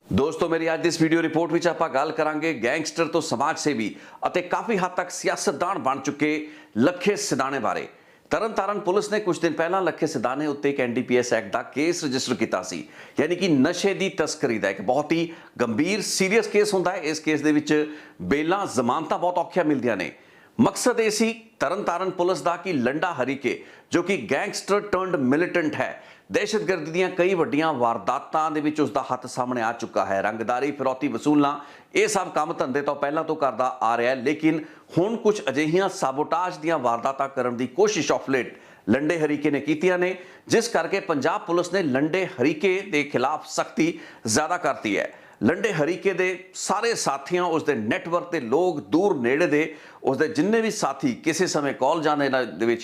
दोस्तों मेरी आज इस वीडियो रिपोर्ट में आप गल करांगे गैंगस्टर तो समाज सेवी ਅਤੇ काफ़ी हद तक सियासतदान बन चुके लखे सिधाने बारे। तरनतारण पुलिस ने कुछ दिन पहला लखे सिधाने उत्ते एक NDPS एक्ट का केस रजिस्टर किया सी, यानी कि नशे की तस्करी का एक बहुत ही गंभीर सीरीयस केस होंदा है। इस केस दे विच बेलां जमानतां बहुत औखियां मिलदियां ने। मकसद ये सी तरनतारण पुलिस का कि लंडा हरीके जो कि गैंगस्टर टर्नड मिलिटेंट है, दहशतगर्दी ਦੀਆਂ कई ਵੱਡੀਆਂ ਵਾਰਦਾਤਾਂ ਦੇ ਵਿੱਚ ਉਸਦਾ ਹੱਥ ਸਾਹਮਣੇ ਆ ਚੁੱਕਾ ਹੈ। ਰੰਗਦਾਰੀ ਫਿਰੌਤੀ ਵਸੂਲਣਾ ਇਹ ਸਭ ਕੰਮ ਧੰਦੇ ਤੋਂ ਪਹਿਲਾਂ ਤੋਂ ਕਰਦਾ ਆ ਰਿਹਾ ਹੈ, ਲੇਕਿਨ ਹੁਣ ਕੁਝ ਅਜਿਹੀਆਂ ਸਾਬੋਟਾਜ ਦੀਆਂ ਵਾਰਦਾਤਾਂ ਕਰਨ ਦੀ ਕੋਸ਼ਿਸ਼ ਆਫ ਲੇਟ ਲੰਡੇ ਹਰੀਕੇ ਨੇ ਕੀਤੀਆਂ ਨੇ, ਜਿਸ ਕਰਕੇ ਪੰਜਾਬ ਪੁਲਿਸ ਨੇ ਲੰਡੇ ਹਰੀਕੇ ਦੇ ਖਿਲਾਫ ਸਖਤੀ ਜ਼ਿਆਦਾ ਕਰਤੀ ਹੈ। लंडे हरीके दे सारे साथियों उसके नैटवर्क के लोग दूर नेड़े दे उसके जिन्ने भी साथी किसी समय कॉलेजां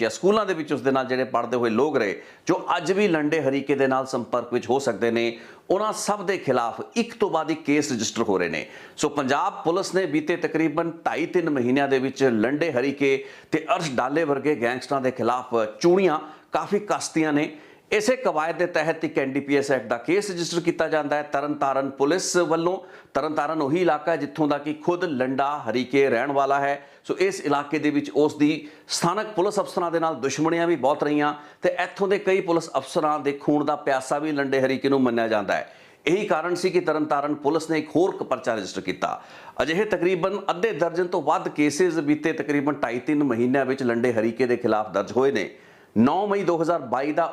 या स्कूलों के उसके नाल जिहड़े पढ़ते हुए लोग रहे जो अज भी लंडे हरीके दे नाल संपर्क में हो सकते हैं, उन्होंने सब के खिलाफ एक तो बाद एक केस रजिस्टर हो रहे हैं। सो पंजाब पुलिस ने बीते तकरीबन 2.5-3 महीनों के लंडे हरीके ते अर्श डाले वर्गे गैंगस्टरां के खिलाफ चूड़ियां काफ़ी कसतियां ने। इसे कवायद के तहत एक NDPS एक्ट का केस रजिस्टर किया जाता है तरनतारण पुलिस वालों। तरनतारण वही इलाका है जिथों का कि खुद लंडा हरीके रहन वाला है। सो इस इलाके दे विच उसकी स्थानक पुलिस अफसरां दे नाल दुश्मनियां भी बहुत रहीआं ते इत्थों के कई पुलिस अफसरां दे खून का प्यासा भी लंडे हरीके नूं मन्निया जाता है। यही कारण सी कि तरनतारण पुलिस ने एक होर परचा रजिस्टर किया। अजिहे तकरीबन अद्धे दर्जन तो वध केसेस बीते तकरीबन 2.5-3 महीनों में लंडे हरीके के खिलाफ दर्ज होए ने। 9 मई 2022 का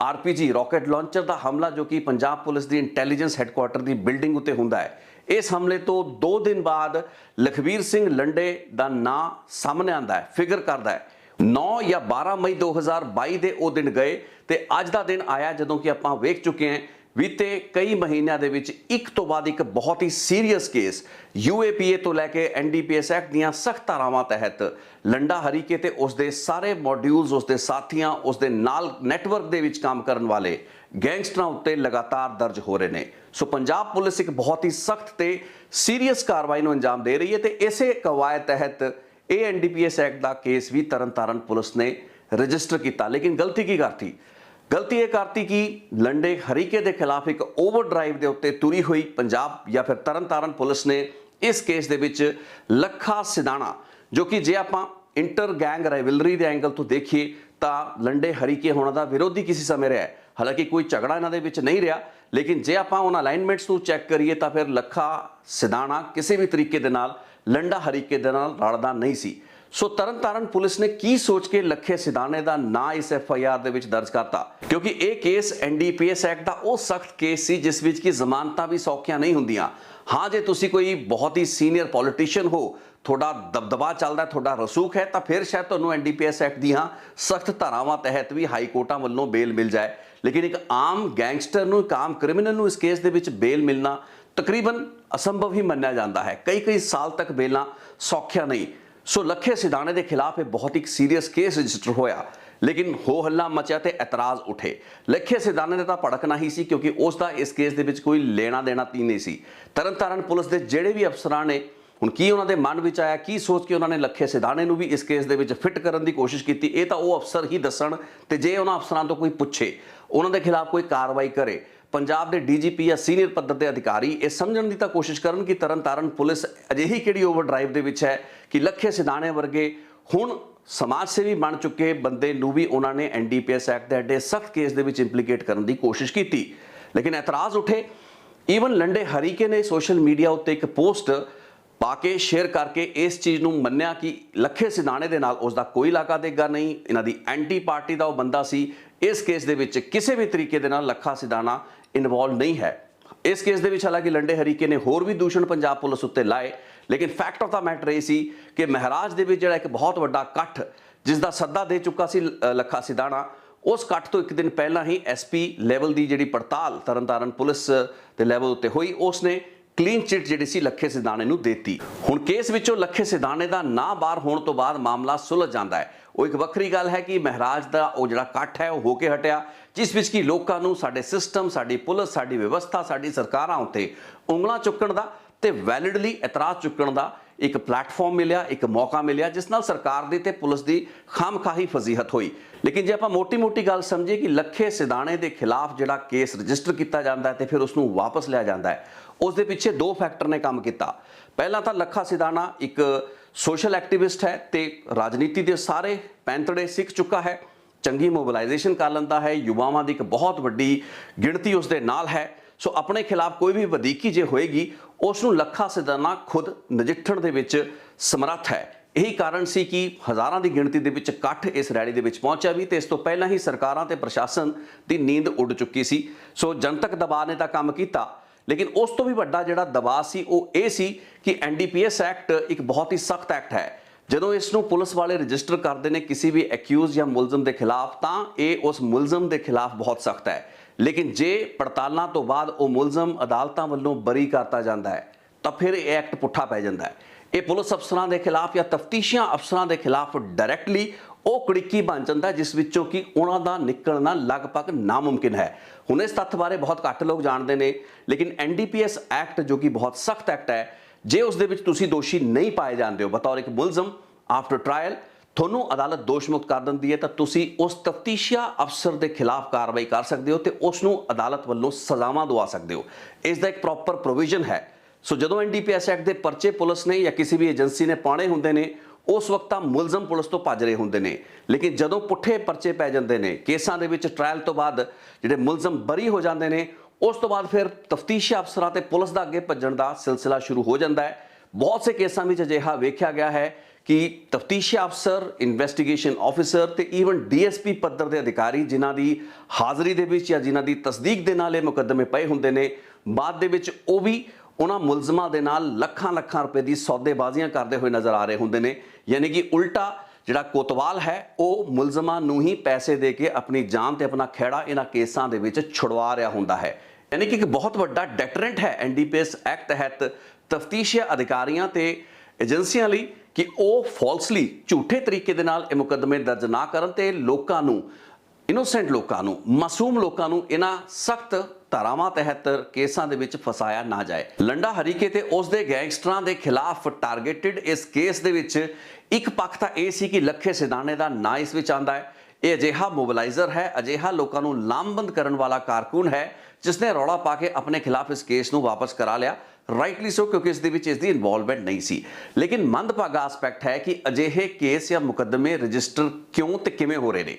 RPG रॉकेट लॉन्चर का हमला जो कि पंजाब पुलिस की इंटैलीजेंस हैडकुआटर की बिल्डिंग उत्ते हुंदा है, इस हमले तो 2 दिन बाद लखबीर सिंह लंडे का नाम सामने आता है, फिगर करता है। 9 या 12 मई 2022 के वो दिन गए तो अज का दिन आया जदों कि आपां वेख चुके हैं बीते कई महीनों के विच एक तो बाद एक बहुत ही सीरीयस केस UAPA तो लैके NDPS एक्ट दीयां सख्त धारावां तहत लंडा हरीके ते उसदे सारे मॉड्यूल्स उसदे साथियां उसदे नाल नैटवर्क दे विच काम करन वाले गैंगस्टरां उत्ते लगातार दर्ज हो रहे हैं। सो पंजाब पुलिस एक बहुत ही सख्त ते सीरीयस कार्रवाई नूं अंजाम दे रही है ते इसे कवायद तहत ये NDPS एक्ट का केस भी तरनतारण पुलिस ने रजिस्टर किया। लेकिन गलती की करती गलती ये करती कि लंडे हरीके के खिलाफ एक ओवरड्राइव के उत्ते तुरी हुई पंजाब या फिर तरनतारण पुलिस ने इस केस दे विच लखा सिधाना जो कि जे आपां इंटर गैंग राइवलरी के एंगल तो देखिए तो लंडे हरीके होने का विरोधी किसी समय रहा है। हालांकि कोई झगड़ा इन्हां दे विच नहीं रहा, लेकिन जे आपां उन्हां अलाइनमेंट्स नूं चैक करिए तो फिर लखा सिधाना किसी भी तरीके दे नाल लंडा हरीके दे नाल रलदा नहीं सी। सो तरनतारण पुलिस ने की सोच के लखे सिधाने का ना इस FIR दे विच दर्ज करता, क्योंकि ये केस NDPS एक्ट का वो सख्त केस सी जिस विच की जमानतां भी सौखियां नहीं हुंदियां। हाँ, जे तुसी कोई बहुत ही सीनियर पॉलिटिशियन हो, थोड़ा दबदबा चलता है, थोड़ा रसूख है, तो फिर शायद तुहानूं NDPS एक्ट दीयां सख्त धारावां तहत भी हाई कोर्टां वल्लों बेल मिल जाए। लेकिन एक आम गैंगस्टर नूं, एक आम क्रिमिनल नूं इस केस दे विच बेल मिलना तकरीबन असंभव ही मन्निया जाता है। कई कई साल तक बेलां सौखियां नहीं। सो लखे सिधाने के खिलाफ एक बहुत ही सीरीयस केस रजिस्टर होया, लेकिन हो हल्ला मचा तो एतराज उठे। लखे सिधाने ने तो भड़कना ही सी, क्योंकि उसका इस केस के कोई लेना देना ती नहीं सी। तरनतारण पुलिस के जेडे भी अफसरां ने हुण की उन्होंने मन विच आया, की सोच के उन्होंने लखे सिधाने भी इस केस के फिट करने की कोशिश की, ये तो वो अफसर ही दसन ते जे उन्होंने अफसरां तो कोई पूछे उन्होंने खिलाफ कोई कार्रवाई करे। पंजाब के DGP या सीनियर पद्धर के अधिकारी ये समझण की तो कोशिश करन कि तरनतारण पुलिस अजिही किहड़ी ओवरड्राइव दे विच है कि लखे सिधाने वर्गे हुण समाज सेवी बन चुके बंदे नूं भी उन्होंने NDPS एक्ट के एडे सख्त केस दे विच इंप्लीकेट करने की कोशिश की। लेकिन एतराज उठे। ईवन लंडे हरीके ने सोशल मीडिया उत्ते एक पोस्ट पाके शेयर करके इस चीज़ नूं मन्निया कि लखे सिधाने दे नाल उसका कोई लागा देगा नहीं, इन्हां दी एंटी पार्टी का वो बंदा सी, इस केस दे विच किसी भी तरीके दे नाल लखा सिधाना इनवॉल्व नहीं है। इस केस दे विच हालांकि लंडे हरीके ने होर भी दूषण पंजाब पुलिस उत्ते लाए, लेकिन फैक्ट ऑफ द मैटर ये सी कि महराज दे विच जिहड़ा एक बहुत वड्डा कट्ठ जिसका सद्दा दे चुका सी लखा सिधाना, उस कट्ठ तो एक दिन पहला ही SP लैवल की जिहड़ी पड़ताल तरनतारण पुलिस के लैवल उत्ते हुई, उसने क्लीन चिट जिहड़ी सी लखे सिधाने नूं देती। हुण केस विचों लखे सिधाने का ना बाहर होने तो बाद मामला सुलझ जाता है। वो एक वक्री गल है कि महराज का वो जिहड़ा कट्ठ है वो होके हटिया, जिस विच कि लोकां नूं साडे सिस्टम, साडी पुलिस, साडी व्यवस्था, साडी सरकारां उत्ते उंगलां चुक्कण दा ਤੇ ਵੈਲਿਡਲੀ ਇਤਰਾਜ਼ ਚੁੱਕਣ ਦਾ ਇੱਕ ਪਲੇਟਫਾਰਮ ਮਿਲਿਆ, ਇੱਕ ਮੌਕਾ ਮਿਲਿਆ, ਜਿਸ ਨਾਲ ਸਰਕਾਰ ਦੀ ਤੇ ਪੁਲਿਸ ਦੀ ਖਾਮਖਾਹੀ ਫਜ਼ੀਹਤ ਹੋਈ। ਲੇਕਿਨ ਜੇ ਆਪਾਂ ਮੋਟੀ ਗੱਲ ਸਮਝੀਏ ਕਿ ਲੱਖੇ ਸਿਧਾਣੇ ਦੇ ਖਿਲਾਫ ਜਿਹੜਾ ਕੇਸ ਰਜਿਸਟਰ ਕੀਤਾ ਜਾਂਦਾ ਹੈ ਤੇ ਫਿਰ ਉਸ ਨੂੰ ਵਾਪਸ ਲਿਆ ਜਾਂਦਾ ਹੈ, ਉਸ ਦੇ ਪਿੱਛੇ ਦੋ ਫੈਕਟਰ ਨੇ ਕੰਮ ਕੀਤਾ। ਪਹਿਲਾਂ ਤਾਂ ਲੱਖਾ ਸਿਧਾਣਾ ਇੱਕ ਸੋਸ਼ਲ ਐਕਟਿਵਿਸਟ ਹੈ ਤੇ ਰਾਜਨੀਤੀ ਦੇ ਸਾਰੇ ਪੈਂਤੜੇ ਸਿੱਖ ਚੁੱਕਾ ਹੈ, ਚੰਗੀ ਮੋਬਿਲਾਈਜੇਸ਼ਨ ਕਰ ਲੈਂਦਾ ਹੈ, ਯੁਵਾਵਾਂ ਦੀ ਇੱਕ ਬਹੁਤ ਵੱਡੀ ਗਿਣਤੀ ਉਸ ਦੇ ਨਾਲ ਹੈ। ਸੋ ਆਪਣੇ ਖਿਲਾਫ ਕੋਈ ਵੀ ਵਧੀਕੀ ਜੇ ਹੋਏਗੀ, ਉਸ ਨੂੰ ਲੱਖਾ ਸਿਧਾਣਾ ਖੁਦ ਨਜਿੱਠਣ ਦੇ ਵਿੱਚ ਸਮਰੱਥ ਹੈ। ਇਹੀ ਕਾਰਨ ਸੀ ਕਿ ਹਜ਼ਾਰਾਂ ਦੀ ਗਿਣਤੀ ਦੇ ਵਿੱਚ ਇਕੱਠ ਇਸ ਰੈਲੀ ਦੇ ਵਿੱਚ ਪਹੁੰਚਿਆ ਵੀ, ਤੇ ਇਸ ਤੋਂ ਪਹਿਲਾਂ ਹੀ ਸਰਕਾਰਾਂ ਤੇ ਪ੍ਰਸ਼ਾਸਨ ਦੀ ਨੀਂਦ ਉੱਡ ਚੁੱਕੀ ਸੀ। ਸੋ ਜਨਤਕ ਦਬਾਅ ਨੇ ਤਾਂ ਕੰਮ ਕੀਤਾ, ਲੇਕਿਨ ਉਸ ਤੋਂ ਵੀ ਵੱਡਾ ਜਿਹੜਾ ਦਬਾਅ ਸੀ ਉਹ ਇਹ ਸੀ ਕਿ NDPS ਐਕਟ ਇੱਕ ਬਹੁਤ ਹੀ ਸਖਤ ਐਕਟ ਹੈ। ਜਦੋਂ ਇਸ ਨੂੰ ਪੁਲਿਸ ਵਾਲੇ ਰਜਿਸਟਰ ਕਰਦੇ ਨੇ ਕਿਸੇ ਵੀ ਐਕਿਊਜ਼ ਜਾਂ ਮੁਲਜ਼ਮ ਦੇ ਖਿਲਾਫ, ਤਾਂ ਇਹ ਉਸ ਮੁਲਜ਼ਮ ਦੇ ਖਿਲਾਫ ਬਹੁਤ ਸਖਤ ਹੈ। ਲੇਕਿਨ ਜੇ ਪੜਤਾਲਾਂ ਤੋਂ ਬਾਅਦ ਉਹ ਮੁਲਜ਼ਮ ਅਦਾਲਤਾਂ ਵੱਲੋਂ ਬਰੀ ਕਰਤਾ ਜਾਂਦਾ ਹੈ ਤਾਂ ਫਿਰ ਇਹ ਐਕਟ ਪੁੱਠਾ ਪੈ ਜਾਂਦਾ ਹੈ। ਇਹ ਪੁਲਿਸ ਅਫਸਰਾਂ ਦੇ ਖਿਲਾਫ ਜਾਂ ਤਫਤੀਸ਼ੀਆਂ ਅਫਸਰਾਂ ਦੇ ਖਿਲਾਫ ਡਾਇਰੈਕਟਲੀ ਉਹ ਕੜਿੱਕੀ ਬਣ ਜਾਂਦਾ, ਜਿਸ ਵਿੱਚੋਂ ਕਿ ਉਹਨਾਂ ਦਾ ਨਿਕਲਣਾ ਲਗਭਗ ਨਾਮੁਮਕਿਨ ਹੈ। ਹੁਣ ਇਸ ਤੱਥ ਬਾਰੇ ਬਹੁਤ ਘੱਟ ਲੋਕ ਜਾਣਦੇ ਨੇ, ਲੇਕਿਨ NDPS ਐਕਟ ਜੋ ਕਿ ਬਹੁਤ ਸਖਤ ਐਕਟ ਹੈ, ਜੇ ਉਸ ਦੇ ਵਿੱਚ ਤੁਸੀਂ ਦੋਸ਼ੀ ਨਹੀਂ ਪਾਏ ਜਾਂਦੇ ਹੋ ਬਤੌਰ ਇੱਕ ਮੁਲਜ਼ਮ, ਆਫਟਰ ਟ੍ਰਾਇਲ ਤੁਹਾਨੂੰ ਅਦਾਲਤ ਦੋਸ਼ ਮੁਕਤ ਕਰ ਦਿੰਦੀ ਹੈ ਤਾਂ ਤੁਸੀਂ ਉਸ ਤਫਤੀਸ਼ੀਆ ਅਫਸਰ ਦੇ ਖਿਲਾਫ ਕਾਰਵਾਈ ਕਰ ਸਕਦੇ ਹੋ ਤੇ ਉਸ ਨੂੰ ਅਦਾਲਤ ਵੱਲੋਂ ਸਜ਼ਾਵਾਂ ਦਵਾ ਸਕਦੇ ਹੋ। ਇਸ ਦਾ ਇੱਕ ਪ੍ਰੋਪਰ ਪ੍ਰੋਵੀਜ਼ਨ ਹੈ। ਸੋ ਜਦੋਂ NDPS ਐਕਟ ਦੇ ਪਰਚੇ ਪੁਲਿਸ ਨੇ ਜਾਂ ਕਿਸੇ ਵੀ ਏਜੰਸੀ ਨੇ ਪਾਉਣੇ ਹੁੰਦੇ ਨੇ, ਉਸ ਵਕਤ ਤਾਂ ਮੁਲਜ਼ਮ ਪੁਲਿਸ ਤੋਂ ਭੱਜ ਰਹੇ ਹੁੰਦੇ ਨੇ। ਲੇਕਿਨ ਜਦੋਂ ਪੁੱਠੇ ਪਰਚੇ ਪੈ ਜਾਂਦੇ ਨੇ ਕੇਸਾਂ ਦੇ ਵਿੱਚ, ਟ੍ਰਾਇਲ ਤੋਂ ਬਾਅਦ ਜਿਹੜੇ ਮੁਲਜ਼ਮ ਬਰੀ ਹੋ ਜਾਂਦੇ ਨੇ, ਉਸ ਤੋਂ ਬਾਅਦ ਫਿਰ ਤਫਤੀਸ਼ੀ ਅਫਸਰਾਂ ਤੇ ਪੁਲਿਸ ਦਾ ਅੱਗੇ ਭੱਜਣ ਦਾ ਸਿਲਸਿਲਾ ਸ਼ੁਰੂ ਹੋ ਜਾਂਦਾ ਹੈ। ਬਹੁਤ ਸੇ ਕੇਸਾਂ ਵਿੱਚ ਅਜਿਹਾ ਵੇਖਿਆ ਗਿਆ ਹੈ ਕਿ ਤਫਤੀਸ਼ੀ ਅਫਸਰ, ਇਨਵੈਸਟੀਗੇਸ਼ਨ ਆਫਿਸਰ ਤੇ ਈਵਨ DSP ਪੱਧਰ ਦੇ ਅਧਿਕਾਰੀ, ਜਿਨ੍ਹਾਂ ਦੀ ਹਾਜ਼ਰੀ ਦੇ ਵਿੱਚ ਜਾਂ ਜਿਨ੍ਹਾਂ ਦੀ ਤਸਦੀਕ ਦੇ ਨਾਲ ਇਹ ਮੁਕੱਦਮੇ ਪਏ ਹੁੰਦੇ ਨੇ, ਬਾਅਦ ਦੇ ਵਿੱਚ ਉਹ ਵੀ ਉਹਨਾਂ ਮੁਲਜ਼ਮਾਂ ਦੇ ਨਾਲ ਲੱਖਾਂ ਰੁਪਏ ਦੀ ਸੌਦੇਬਾਜ਼ੀਆਂ ਕਰਦੇ ਹੋਏ ਨਜ਼ਰ ਆ ਰਹੇ ਹੁੰਦੇ ਨੇ। ਯਾਨੀ ਕਿ ਉਲਟਾ ਜਿਹੜਾ ਕੋਤਵਾਲ ਹੈ ਉਹ ਮੁਲਜ਼ਮਾਂ ਨੂੰ ਹੀ ਪੈਸੇ ਦੇ ਕੇ ਆਪਣੀ ਜਾਨ ਤੇ ਆਪਣਾ ਖਹਿੜਾ ਇਹਨਾਂ ਕੇਸਾਂ ਦੇ ਵਿੱਚ ਛੁਡਵਾ ਰਿਹਾ ਹੁੰਦਾ ਹੈ। ਯਾਨੀ ਕਿ ਇੱਕ ਬਹੁਤ ਵੱਡਾ ਡੈਟਰੈਂਟ ਹੈ NDPS ਐਕਟ ਤਹਿਤ ਤਫਤੀਸ਼ੀ ਅਧਿਕਾਰੀਆਂ ਤੇ ਏਜੰਸੀਆਂ ਲਈ ਕਿ ਉਹ ਫਾਲਸਲੀ, ਝੂਠੇ ਤਰੀਕੇ ਦੇ ਨਾਲ ਇਹ ਮੁਕੱਦਮੇ ਦਰਜ ਨਾ ਕਰਨ ਤੇ ਲੋਕਾਂ ਨੂੰ, ਇਨੋਸੈਂਟ ਲੋਕਾਂ ਨੂੰ, ਮਾਸੂਮ ਲੋਕਾਂ ਨੂੰ ਇਹਨਾਂ ਸਖਤ ਧਾਰਾਵਾਂ ਤਹਿਤ ਕੇਸਾਂ ਦੇ ਵਿੱਚ ਫਸਾਇਆ ਨਾ ਜਾਏ। ਲੰਡਾ ਹਰੀਕੇ ਤੇ ਉਸ ਦੇ ਗੈਂਗਸਟਰਾਂ ਦੇ ਖਿਲਾਫ ਟਾਰਗੇਟਡ ਇਸ ਕੇਸ ਦੇ ਵਿੱਚ ਇੱਕ ਪੱਖ ਤਾਂ ਇਹ ਸੀ ਕਿ ਲੱਖੇ ਸਿਧਾਣੇ ਦਾ ਨਾਂ ਇਸ ਵਿੱਚ ਆਉਂਦਾ ਹੈ। ਇਹ ਅਜਿਹਾ ਮੋਬਿਲਾਈਜ਼ਰ ਹੈ, ਅਜਿਹਾ ਲੋਕਾਂ ਨੂੰ ਲਾਮਬੰਦ ਕਰਨ ਵਾਲਾ ਕਾਰਕੁਨ ਹੈ ਜਿਸ ਨੇ ਰੌਲਾ ਪਾ ਕੇ ਆਪਣੇ ਖਿਲਾਫ ਇਸ ਕੇਸ ਨੂੰ ਵਾਪਸ ਕਰਾ ਲਿਆ। ਰਾਈਟਲੀ ਸੋ, ਕਿਉਂਕਿ ਇਸ ਦੇ ਵਿੱਚ ਇਸ ਦੀ ਇਨਵੋਲਵਮੈਂਟ ਨਹੀਂ ਸੀ। ਲੇਕਿਨ ਮੰਦਭਾਗਾ ਐਸਪੈਕਟ ਹੈ ਕਿ ਅਜਿਹੇ ਕੇਸ ਜਾਂ ਮੁਕੱਦਮੇ ਰਜਿਸਟਰ ਕਿਉਂ ਤੇ ਕਿਵੇਂ ਹੋ ਰਹੇ ਨੇ,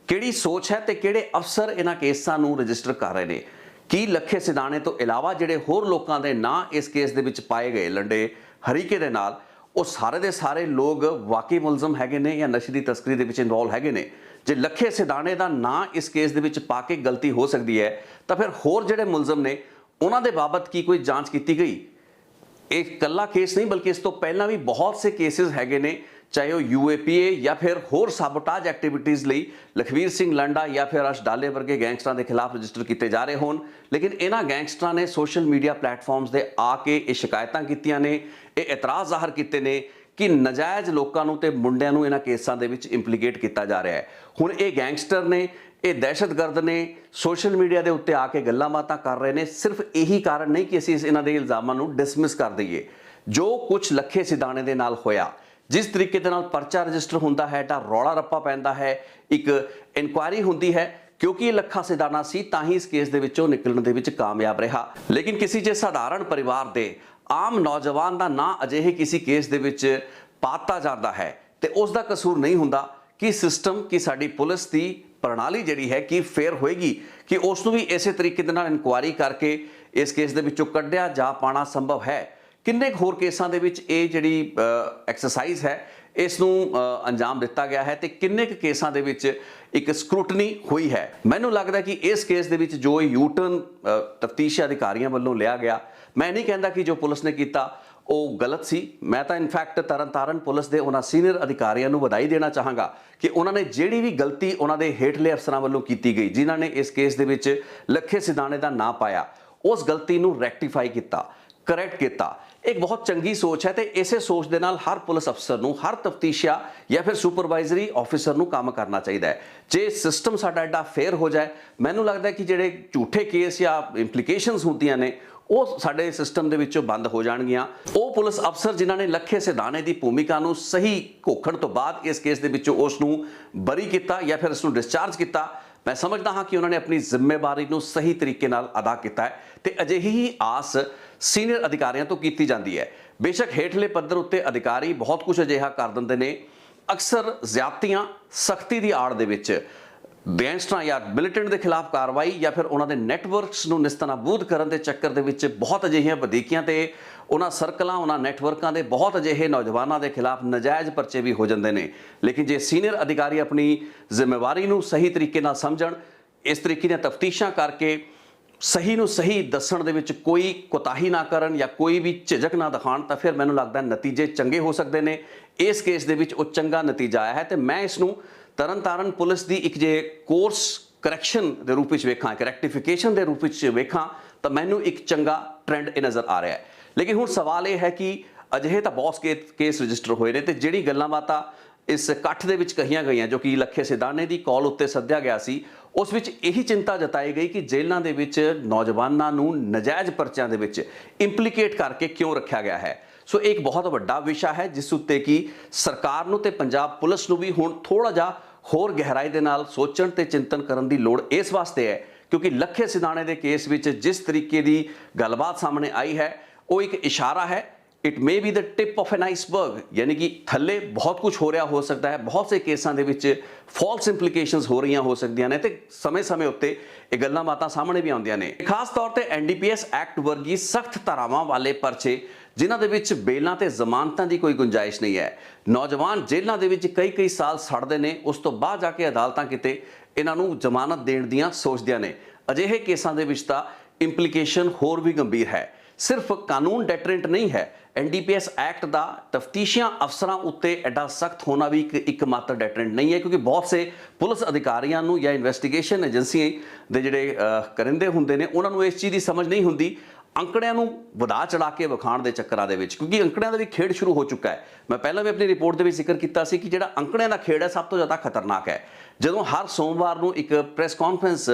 ਕਿਹੜੀ ਸੋਚ ਹੈ ਤੇ ਕਿਹੜੇ ਅਫਸਰ ਇਹਨਾਂ ਕੇਸਾਂ ਨੂੰ ਰਜਿਸਟਰ ਕਰ ਰਹੇ ਨੇ। ਕੀ ਲੱਖੇ ਸਿਧਾਣੇ ਤੋਂ ਇਲਾਵਾ ਜਿਹੜੇ ਹੋਰ ਲੋਕਾਂ ਦੇ ਨਾਂ ਇਸ ਕੇਸ ਦੇ ਵਿੱਚ ਪਾਏ ਗਏ ਲੰਡੇ ਹਰੀਕੇ ਦੇ ਨਾਲ, ਉਹ ਸਾਰੇ ਦੇ ਸਾਰੇ ਲੋਕ ਵਾਕਈ ਮੁਲਜ਼ਮ ਹੈਗੇ ਨੇ ਜਾਂ ਨਸ਼ੇ ਦੀ ਤਸਕਰੀ ਦੇ ਵਿੱਚ ਇਨਵੋਲਵ ਹੈਗੇ ਨੇ? ਜੇ ਲੱਖੇ ਸਿਧਾਣੇ ਦਾ ਨਾਂ ਇਸ ਕੇਸ ਦੇ ਵਿੱਚ ਪਾ ਕੇ ਗਲਤੀ ਹੋ ਸਕਦੀ ਹੈ ਤਾਂ ਫਿਰ ਹੋਰ ਜਿਹੜੇ ਮੁਲਜ਼ਮ ਨੇ ਉਹਨਾਂ ਦੇ ਬਾਬਤ ਕੀ ਕੋਈ ਜਾਂਚ ਕੀਤੀ ਗਈ? ਇਹ ਇਕੱਲਾ ਕੇਸ ਨਹੀਂ, ਬਲਕਿ ਇਸ ਤੋਂ ਪਹਿਲਾਂ ਵੀ ਬਹੁਤ ਸੇ ਕੇਸਿਸ ਹੈਗੇ ਨੇ, ਚਾਹੇ ਉਹ UAPA ਜਾਂ ਫਿਰ ਹੋਰ ਸਾਬੋਟਾਜ ਐਕਟੀਵਿਟੀਜ਼ ਲਈ ਲਖਵੀਰ ਸਿੰਘ ਲੰਡਾ ਜਾਂ ਫਿਰ ਅਰਸ਼ ਡਾਲੇ ਵਰਗੇ ਗੈਂਗਸਟਰਾਂ ਦੇ ਖਿਲਾਫ ਰਜਿਸਟਰ ਕੀਤੇ ਜਾ ਰਹੇ ਹੋਣ। ਲੇਕਿਨ ਇਹਨਾਂ ਗੈਂਗਸਟਰਾਂ ਨੇ ਸੋਸ਼ਲ ਮੀਡੀਆ ਪਲੇਟਫਾਰਮਸ ਦੇ ਆ ਕੇ ਇਹ ਸ਼ਿਕਾਇਤਾਂ ਕੀਤੀਆਂ ਨੇ, ਇਹ ਇਤਰਾਜ਼ ਜ਼ਾਹਰ ਕੀਤੇ ਨੇ ਕਿ ਨਜਾਇਜ਼ ਲੋਕਾਂ ਨੂੰ ਤੇ ਮੁੰਡਿਆਂ ਨੂੰ ਇਹਨਾਂ ਕੇਸਾਂ ਦੇ ਵਿੱਚ ਇੰਪਲੀਕੇਟ ਕੀਤਾ ਜਾ ਰਿਹਾ ਹੈ। ਹੁਣ ਇਹ ਗੈਂਗਸਟਰ ਨੇ, ਇਹ ਦਹਿਸ਼ਤਗਰਦ ਨੇ, ਸੋਸ਼ਲ ਮੀਡੀਆ ਦੇ ਉੱਤੇ ਆ ਕੇ ਗੱਲਾਂ ਬਾਤਾਂ ਕਰ ਰਹੇ ਨੇ। ਸਿਰਫ ਇਹੀ ਕਾਰਨ ਨਹੀਂ ਕਿ ਅਸੀਂ ਇਹਨਾਂ ਦੇ ਇਲਜ਼ਾਮਾਂ ਨੂੰ ਡਿਸਮਿਸ ਕਰ ਦਈਏ। ਜੋ ਕੁਝ ਲੱਖੇ ਸਿਧਾਣੇ ਦੇ ਨਾਲ ਹੋਇਆ, ਜਿਸ ਤਰੀਕੇ ਦੇ ਨਾਲ ਪਰਚਾ ਰਜਿਸਟਰ ਹੁੰਦਾ ਹੈ ਤਾਂ ਰੌਲਾ ਰੱਪਾ ਪੈਂਦਾ ਹੈ, ਇੱਕ ਇਨਕੁਆਇਰੀ ਹੁੰਦੀ ਹੈ, ਕਿਉਂਕਿ ਇਹ ਲੱਖਾ ਸਿਧਾਣਾ ਸੀ ਤਾਂ ਹੀ ਇਸ ਕੇਸ ਦੇ ਵਿੱਚੋਂ ਨਿਕਲਣ ਦੇ ਵਿੱਚ ਕਾਮਯਾਬ ਰਿਹਾ। ਲੇਕਿਨ ਕਿਸੇ ਜੇ ਸਾਧਾਰਨ ਪਰਿਵਾਰ ਦੇ ਆਮ ਨੌਜਵਾਨ ਦਾ ਨਾਂ ਅਜਿਹੇ ਕਿਸੇ ਕੇਸ ਦੇ ਵਿੱਚ ਪਾਤਾ ਜਾਂਦਾ ਹੈ ਤੇ ਉਸ ਦਾ ਕਸੂਰ ਨਹੀਂ ਹੁੰਦਾ ਕਿ ਸਿਸਟਮ, ਕਿ ਸਾਡੀ ਪੁਲਿਸ ਦੀ ਪ੍ਰਣਾਲੀ ਜਿਹੜੀ ਹੈ ਕਿ ਫੇਅਰ ਹੋਏਗੀ, ਕਿ ਉਸ ਨੂੰ ਵੀ ਇਸੇ ਤਰੀਕੇ ਦੇ ਨਾਲ ਇਨਕੁਆਇਰੀ ਕਰਕੇ ਇਸ ਕੇਸ ਦੇ ਵਿੱਚੋਂ ਕੱਢਿਆ ਜਾ ਪਾਣਾ ਸੰਭਵ ਹੈ। ਕਿੰਨੇ ਹੋਰ ਕੇਸਾਂ ਦੇ ਵਿੱਚ ਇਹ ਜਿਹੜੀ ਐਕਸਰਸਾਈਜ਼ ਹੈ ਇਸ ਨੂੰ ਅੰਜਾਮ ਦਿੱਤਾ ਗਿਆ ਹੈ ਤੇ ਕਿੰਨੇ ਕੇਸਾਂ ਦੇ ਵਿੱਚ ਇੱਕ ਸਕਰੂਟਨੀ ਹੋਈ ਹੈ। ਮੈਨੂੰ ਲੱਗਦਾ ਕਿ ਇਸ ਕੇਸ ਦੇ ਵਿੱਚ ਜੋ ਯੂਟਰਨ ਤਫਤੀਸ਼ੀ ਅਧਿਕਾਰੀਆਂ ਵੱਲੋਂ ਲਿਆ ਗਿਆ, ਮੈਂ ਨਹੀਂ ਕਹਿੰਦਾ ਕਿ ਜੋ ਪੁਲਿਸ ਨੇ ਕੀਤਾ ਉਹ ਗਲਤ ਸੀ। ਮੈਂ ਤਾਂ ਇਨਫੈਕਟ ਤਰਨਤਾਰਨ ਪੁਲਿਸ ਦੇ ਉਹਨਾਂ ਸੀਨੀਅਰ ਅਧਿਕਾਰੀਆਂ ਨੂੰ ਵਧਾਈ ਦੇਣਾ ਚਾਹਾਂਗਾ ਕਿ ਉਹਨਾਂ ਨੇ ਜਿਹੜੀ ਵੀ ਗਲਤੀ ਉਹਨਾਂ ਦੇ ਹੇਠਲੇ ਅਫਸਰਾਂ ਵੱਲੋਂ ਕੀਤੀ ਗਈ, ਜਿਨ੍ਹਾਂ ਨੇ ਇਸ ਕੇਸ ਦੇ ਵਿੱਚ ਲੱਖੇ ਸਿਧਾਣੇ ਦਾ ਨਾਂ ਪਾਇਆ, ਉਸ ਗਲਤੀ ਨੂੰ ਰੈਕਟੀਫਾਈ ਕੀਤਾ, ਕਰੈਕਟ ਕੀਤਾ। ਇੱਕ ਬਹੁਤ ਚੰਗੀ ਸੋਚ ਹੈ ਤੇ ਇਸੇ ਸੋਚ ਦੇ ਨਾਲ ਹਰ ਪੁਲਿਸ ਅਫਸਰ ਨੂੰ, ਹਰ ਤਫਤੀਸ਼ੀਆ ਜਾਂ ਫਿਰ ਸੁਪਰਵਾਈਜ਼ਰੀ ਆਫਿਸਰ ਨੂੰ ਕੰਮ ਕਰਨਾ ਚਾਹੀਦਾ ਹੈ। ਜੇ ਸਿਸਟਮ ਸਾਡਾ ਐਡਾ ਫੇਅਰ ਹੋ ਜਾਏ, ਮੈਨੂੰ ਲੱਗਦਾ ਕਿ ਜਿਹੜੇ ਝੂਠੇ ਕੇਸ ਜਾਂ ਇੰਪਲੀਕੇਸ਼ਨਸ ਹੁੰਦੀਆਂ ਨੇ ਉਹ ਸਾਡੇ ਸਿਸਟਮ ਦੇ ਵਿੱਚੋਂ ਬੰਦ ਹੋ ਜਾਣਗੀਆਂ। ਉਹ ਪੁਲਿਸ ਅਫਸਰ ਜਿਨ੍ਹਾਂ ਨੇ ਲੱਖੇ ਸਿਧਾਣੇ ਦੀ ਭੂਮਿਕਾ ਨੂੰ ਸਹੀ ਘੋਖਣ ਤੋਂ ਬਾਅਦ ਇਸ ਕੇਸ ਦੇ ਵਿੱਚੋਂ ਉਸ ਨੂੰ ਬਰੀ ਕੀਤਾ ਜਾਂ ਫਿਰ ਉਸ ਨੂੰ ਡਿਸਚਾਰਜ ਕੀਤਾ, ਮੈਂ ਸਮਝਦਾ ਹਾਂ ਕਿ ਉਹਨਾਂ ਨੇ ਆਪਣੀ ਜ਼ਿੰਮੇਵਾਰੀ ਨੂੰ ਸਹੀ ਤਰੀਕੇ ਨਾਲ ਅਦਾ ਕੀਤਾ ਹੈ ਤੇ ਅਜਿਹੀ ਹੀ ਆਸ ਸੀਨੀਅਰ ਅਧਿਕਾਰੀਆਂ ਤੋਂ ਕੀਤੀ ਜਾਂਦੀ ਹੈ। ਬੇਸ਼ੱਕ ਹੇਠਲੇ ਪੱਧਰ ਉੱਤੇ ਅਧਿਕਾਰੀ ਬਹੁਤ ਕੁਝ ਅਜਿਹਾ ਕਰ ਦਿੰਦੇ ਨੇ, ਅਕਸਰ ਜ਼ਿਆਦਤੀਆਂ ਸਖਤੀ ਦੀ ਆੜ ਦੇ ਵਿੱਚ ਗੈਂਗਸਟਰਾਂ ਜਾਂ ਮਿਲੀਟੈਂਟ ਦੇ ਖਿਲਾਫ ਕਾਰਵਾਈ ਜਾਂ ਫਿਰ ਉਹਨਾਂ ਦੇ ਨੈਟਵਰਕਸ ਨੂੰ ਨਿਸਤਨਾਬੂਦ ਕਰਨ ਦੇ ਚੱਕਰ ਦੇ ਵਿੱਚ ਬਹੁਤ ਅਜਿਹੀਆਂ ਵਧੀਕੀਆਂ ਤੇ ਉਹਨਾਂ ਸਰਕਲਾਂ, ਉਹਨਾਂ ਨੈਟਵਰਕਾਂ ਦੇ ਬਹੁਤ ਅਜਿਹੇ ਨੌਜਵਾਨਾਂ ਦੇ ਖਿਲਾਫ ਨਜਾਇਜ਼ ਪਰਚੇ ਵੀ ਹੋ ਜਾਂਦੇ ਨੇ। ਲੇਕਿਨ ਜੇ ਸੀਨੀਅਰ ਅਧਿਕਾਰੀ ਆਪਣੀ ਜ਼ਿੰਮੇਵਾਰੀ ਨੂੰ ਸਹੀ ਤਰੀਕੇ ਨਾਲ ਸਮਝਣ, ਇਸ ਤਰੀਕੇ ਦੀਆਂ ਤਫਤੀਸ਼ਾਂ ਕਰਕੇ ਸਹੀ ਨੂੰ ਸਹੀ ਦੱਸਣ ਦੇ ਵਿੱਚ ਕੋਈ ਕੋਤਾਹੀ ਨਾ ਕਰਨ ਜਾਂ ਕੋਈ ਵੀ ਝਿਜਕ ਨਾ ਦਿਖਾਉਣ, ਤਾਂ ਫਿਰ ਮੈਨੂੰ ਲੱਗਦਾ ਨਤੀਜੇ ਚੰਗੇ ਹੋ ਸਕਦੇ ਨੇ। ਇਸ ਕੇਸ ਦੇ ਵਿੱਚ ਉਹ ਚੰਗਾ ਨਤੀਜਾ ਆਇਆ ਹੈ ਤੇ ਮੈਂ ਇਸ ਨੂੰ ਤਰਨਤਾਰਨ ਪੁਲਿਸ ਦੀ ਇੱਕ ਜੇ ਕੋਰਸ ਕਰੈਕਸ਼ਨ ਦੇ ਰੂਪ ਵਿੱਚ ਵੇਖਾਂ, ਇੱਕ ਰੈਕਟੀਫਿਕੇਸ਼ਨ ਦੇ ਰੂਪ ਵਿੱਚ ਵੇਖਾਂ, ਤਾਂ ਮੈਨੂੰ ਇੱਕ ਚੰਗਾ ਟ੍ਰੈਂਡ ਇਹ ਨਜ਼ਰ ਆ ਰਿਹਾ ਹੈ। ਲੇਕਿਨ ਹੁਣ ਸਵਾਲ ਇਹ ਹੈ ਕਿ ਅਜਿਹੇ ਤਾਂ ਬਹੁਤ ਕੇਸ ਰਜਿਸਟਰ ਹੋਏ ਨੇ ਤੇ ਜਿਹੜੀ ਗੱਲਾਂ ਬਾਤਾਂ ਇਸ ਇਕੱਠ ਦੇ ਵਿੱਚ ਕਹੀਆਂ ਗਈਆਂ ਜੋ ਕਿ ਲੱਖੇ ਸਿਧਾਣੇ ਦੀ ਕਾਲ ਉੱਤੇ ਸੱਦਿਆ ਗਿਆ ਸੀ, ਉਸ ਵਿੱਚ ਇਹੀ ਚਿੰਤਾ ਜਤਾਈ ਗਈ ਕਿ ਜੇਲ੍ਹਾਂ ਦੇ ਵਿੱਚ ਨੌਜਵਾਨਾਂ ਨੂੰ ਨਜਾਇਜ਼ ਪਰਚਿਆਂ ਦੇ ਵਿੱਚ ਇੰਪਲੀਕੇਟ ਕਰਕੇ ਕਿਉਂ ਰੱਖਿਆ ਗਿਆ ਹੈ। ਸੋ ਇਹ ਇੱਕ ਬਹੁਤ ਵੱਡਾ ਵਿਸ਼ਾ ਹੈ ਜਿਸ ਉੱਤੇ ਕਿ ਸਰਕਾਰ ਨੂੰ ਤੇ ਪੰਜਾਬ ਪੁਲਿਸ ਨੂੰ ਵੀ ਹੁਣ ਥੋੜਾ ਜਿਹਾ ਹੋਰ ਗਹਿਰਾਈ ਦੇ ਨਾਲ ਸੋਚਣ ਤੇ ਚਿੰਤਨ ਕਰਨ ਦੀ ਲੋੜ ਇਸ ਵਾਸਤੇ ਹੈ ਕਿਉਂਕਿ ਲੱਖੇ ਸਿਧਾਣੇ ਦੇ ਕੇਸ ਵਿੱਚ ਜਿਸ ਤਰੀਕੇ ਦੀ ਗੱਲਬਾਤ ਸਾਹਮਣੇ ਆਈ ਹੈ ਉਹ ਇੱਕ ਇਸ਼ਾਰਾ ਹੈ। It may be the tip of an iceberg, ਯਾਨੀ ਕਿ ਥੱਲੇ ਬਹੁਤ ਕੁਝ ਹੋ ਰਿਹਾ ਹੋ ਸਕਦਾ ਹੈ, ਬਹੁਤ ਸੇ ਕੇਸਾਂ ਦੇ ਵਿੱਚ ਫਾਲਸ ਇੰਪਲੀਕੇਸ਼ਨਸ ਹੋ ਰਹੀਆਂ ਹੋ ਸਕਦੀਆਂ ਨੇ ਤੇ ਸਮੇਂ-ਸਮੇਂ ਉੱਤੇ ਇਹ ਗੱਲਾਂ ਬਾਤਾਂ ਸਾਹਮਣੇ ਵੀ ਆਉਂਦੀਆਂ ਨੇ। ਖਾਸ ਤੌਰ ਤੇ ਐਨਡੀਪੀਐਸ ਐਕਟ ਵਰਗੀ ਸਖਤ ਧਾਰਾਵਾਂ ਵਾਲੇ ਪਰਚੇ ਜਿਨ੍ਹਾਂ ਦੇ ਵਿੱਚ ਬੇਲਾਂ ਤੇ ਜ਼ਮਾਨਤਾਂ ਦੀ ਕੋਈ ਗੁੰਜਾਇਸ਼ ਨਹੀਂ ਹੈ। ਨੌਜਵਾਨ ਜੇਲ੍ਹਾਂ ਦੇ ਵਿੱਚ ਕਈ ਸਾਲ ਸੜਦੇ ਨੇ, ਉਸ ਤੋਂ ਬਾਅਦ ਜਾ ਕੇ ਅਦਾਲਤਾਂ ਕਿਤੇ ਇਹਨਾਂ ਨੂੰ ਜ਼ਮਾਨਤ ਦੇਣ ਦੀਆਂ ਸੋਚਦੀਆਂ ਨੇ। ਅਜਿਹੇ ਕੇਸਾਂ ਦੇ ਵਿੱਚ ਤਾਂ ਇੰਪਲੀਕੇਸ਼ਨ ਹੋਰ ਵੀ ਗੰਭੀਰ ਹੈ। ਸਿਰਫ ਕਾਨੂੰਨ ਡੈਟਰੈਂਟ ਨਹੀਂ ਹੈ, ਐਨਡੀਪੀਐਸ ਐਕਟ ਦਾ ਤਫਤੀਸ਼ੀਆਂ ਅਫਸਰਾਂ ਉੱਤੇ ਐਡਾ ਸਖਤ ਹੋਣਾ ਵੀ ਇੱਕ ਮਾਤਰ ਡੈਟਰੈਂਟ ਨਹੀਂ ਹੈ ਕਿਉਂਕਿ ਬਹੁਤ ਸੇ ਪੁਲਿਸ ਅਧਿਕਾਰੀਆਂ ਨੂੰ ਜਾਂ ਇਨਵੈਸਟੀਗੇਸ਼ਨ ਏਜੰਸੀ ਦੇ ਜਿਹੜੇ ਕਰਿੰਦੇ ਹੁੰਦੇ ਨੇ ਉਹਨਾਂ ਨੂੰ ਇਸ ਚੀਜ਼ ਦੀ ਸਮਝ ਨਹੀਂ ਹੁੰਦੀ ਅੰਕੜਿਆਂ ਨੂੰ ਵਧਾ ਚੜਾ ਕੇ ਵਿਖਾਉਣ ਦੇ ਚੱਕਰਾਂ ਦੇ ਵਿੱਚ, ਕਿਉਂਕਿ ਅੰਕੜਿਆਂ ਦਾ ਵੀ ਖੇਡ ਸ਼ੁਰੂ ਹੋ ਚੁੱਕਾ ਹੈ। ਮੈਂ ਪਹਿਲਾਂ ਵੀ ਆਪਣੀ ਰਿਪੋਰਟ ਦੇ ਵਿੱਚ ਜ਼ਿਕਰ ਕੀਤਾ ਸੀ ਕਿ ਜਿਹੜਾ ਅੰਕੜਿਆਂ ਦਾ ਖੇਡ ਹੈ ਸਭ ਤੋਂ ਜ਼ਿਆਦਾ ਖਤਰਨਾਕ ਹੈ। ਜਦੋਂ ਹਰ ਸੋਮਵਾਰ ਨੂੰ ਇੱਕ ਪ੍ਰੈਸ ਕਾਨਫਰੰਸ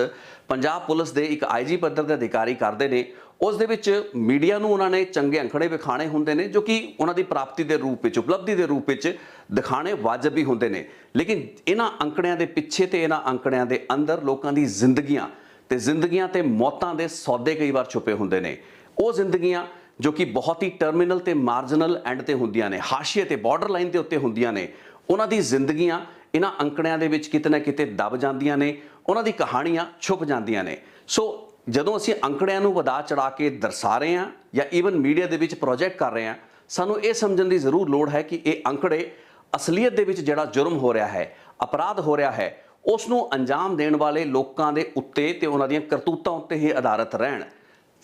ਪੰਜਾਬ ਪੁਲਿਸ ਦੇ ਇੱਕ ਆਈਜੀ ਪੱਧਰ ਦੇ ਅਧਿਕਾਰੀ ਕਰਦੇ ਨੇ, ਉਸ ਦੇ ਵਿੱਚ ਮੀਡੀਆ ਨੂੰ ਉਹਨਾਂ ਨੇ ਚੰਗੇ ਅੰਕੜੇ ਵਿਖਾਣੇ ਹੁੰਦੇ ਨੇ ਜੋ ਕਿ ਉਹਨਾਂ ਦੀ ਪ੍ਰਾਪਤੀ ਦੇ ਰੂਪ ਵਿੱਚ, ਉਪਲਬਧੀ ਦੇ ਰੂਪ ਵਿੱਚ ਦਿਖਾਣੇ ਵਾਜਬ ਵੀ ਹੁੰਦੇ ਨੇ। ਲੇਕਿਨ ਇਹਨਾਂ ਅੰਕੜਿਆਂ ਦੇ ਪਿੱਛੇ ਤੇ ਇਹਨਾਂ ਅੰਕੜਿਆਂ ਦੇ ਅੰਦਰ ਲੋਕਾਂ ਦੀ ਜ਼ਿੰਦਗੀਆਂ ਤੇ ਮੌਤਾਂ ਦੇ ਸੌਦੇ ਕਈ ਵਾਰ ਛੁਪੇ ਹੁੰਦੇ ਨੇ। ਉਹ ਜ਼ਿੰਦਗੀਆਂ ਜੋ ਕਿ ਬਹੁਤ ਹੀ ਟਰਮੀਨਲ ਤੇ ਮਾਰਜਨਲ ਐਂਡ ਤੇ ਹੁੰਦੀਆਂ ਨੇ, ਹਾਸ਼ੀਏ ਤੇ ਬਾਰਡਰ ਲਾਈਨ ਦੇ ਉੱਤੇ ਹੁੰਦੀਆਂ ਨੇ, ਉਹਨਾਂ ਦੀ ਜ਼ਿੰਦਗੀਆਂ ਇਹਨਾਂ ਅੰਕੜਿਆਂ ਦੇ ਵਿੱਚ ਕਿਤੇ ਨਾ ਕਿਤੇ ਦਬ ਜਾਂਦੀਆਂ ਨੇ, ਉਹਨਾਂ ਦੀ ਕਹਾਣੀਆਂ ਛੁਪ ਜਾਂਦੀਆਂ ਨੇ। ਸੋ ਜਦੋਂ ਅਸੀਂ ਅੰਕੜਿਆਂ ਨੂੰ ਵਧਾ ਚੜਾ ਕੇ ਦਰਸਾ ਰਹੇ ਹਾਂ ਜਾਂ ਈਵਨ ਮੀਡੀਆ ਦੇ ਵਿੱਚ ਪ੍ਰੋਜੈਕਟ ਕਰ ਰਹੇ ਹਾਂ, ਸਾਨੂੰ ਇਹ ਸਮਝਣ ਦੀ ਜ਼ਰੂਰ ਲੋੜ ਹੈ ਕਿ ਇਹ ਅੰਕੜੇ ਅਸਲੀਅਤ ਦੇ ਵਿੱਚ ਜਿਹੜਾ ਜੁਰਮ ਹੋ ਰਿਹਾ ਹੈ, ਅਪਰਾਧ ਹੋ ਰਿਹਾ ਹੈ, ਉਸ ਨੂੰ ਅੰਜਾਮ ਦੇਣ ਵਾਲੇ ਲੋਕਾਂ ਦੇ ਉੱਤੇ ਤੇ ਉਹਨਾਂ ਦੀਆਂ ਕਰਤੂਤਾਂ ਉੱਤੇ ਹੀ ਆਧਾਰਿਤ ਰਹਿਣ।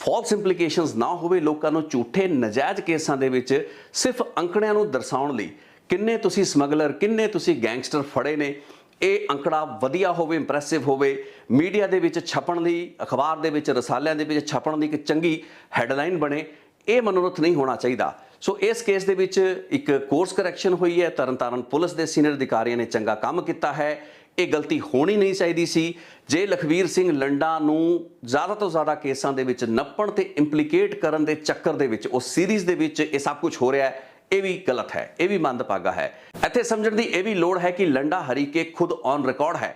ਫਾਲਸ ਇੰਪਲੀਕੇਸ਼ਨਸ ਨਾ ਹੋਵੇ ਲੋਕਾਂ ਨੂੰ ਝੂਠੇ ਨਜਾਇਜ਼ ਕੇਸਾਂ ਦੇ ਵਿੱਚ ਸਿਰਫ ਅੰਕੜਿਆਂ ਨੂੰ ਦਰਸਾਉਣ ਲਈ ਕਿੰਨੇ ਤੁਸੀਂ ਸਮਗਲਰ, ਕਿੰਨੇ ਤੁਸੀਂ ਗੈਂਗਸਟਰ ਫੜੇ ਨੇ, ਇਹ ਅੰਕੜਾ ਵਧੀਆ ਹੋਵੇ, ਇੰਪ੍ਰੈਸਿਵ ਹੋਵੇ, ਮੀਡੀਆ ਦੇ ਵਿੱਚ ਛਪਣ ਲਈ, ਅਖਬਾਰ ਦੇ ਵਿੱਚ, ਰਸਾਲਿਆਂ ਦੇ ਵਿੱਚ ਛਪਣ ਦੀ ਇੱਕ ਚੰਗੀ ਹੈਡਲਾਈਨ ਬਣੇ, ਇਹ ਮਨੋਰਥ ਨਹੀਂ ਹੋਣਾ ਚਾਹੀਦਾ। ਸੋ ਇਸ ਕੇਸ ਦੇ ਵਿੱਚ ਇੱਕ ਕੋਰਸ ਕਰੈਕਸ਼ਨ ਹੋਈ ਹੈ। ਤਰਨਤਾਰਨ ਪੁਲਿਸ ਦੇ ਸੀਨੀਅਰ ਅਧਿਕਾਰੀਆਂ ਨੇ ਚੰਗਾ ਕੰਮ ਕੀਤਾ ਹੈ। ਇਹ ਗਲਤੀ ਹੋਣੀ ਨਹੀਂ ਚਾਹੀਦੀ ਸੀ। ਜੇ ਲਖਵੀਰ ਸਿੰਘ ਲੰਡਾ ਨੂੰ ਜ਼ਿਆਦਾ ਤੋਂ ਜ਼ਿਆਦਾ ਕੇਸਾਂ ਦੇ ਵਿੱਚ ਨੱਪਣ ਤੇ ਇੰਪਲੀਕੇਟ ਕਰਨ ਦੇ ਚੱਕਰ ਦੇ ਵਿੱਚ ਉਸ ਸੀਰੀਜ਼ ਦੇ ਵਿੱਚ ਇਹ ਸਭ ਕੁਝ ਹੋ ਰਿਹਾ ਹੈ, ਇਹ ਵੀ ਗਲਤ ਹੈ, ਇਹ ਵੀ ਮੰਦਭਾਗਾ ਹੈ। ਇੱਥੇ ਸਮਝਣ ਦੀ ਇਹ ਵੀ ਲੋੜ ਹੈ ਕਿ ਲੰਡਾ ਹਰੀਕੇ ਖੁਦ ਔਨ ਰਿਕਾਰਡ ਹੈ।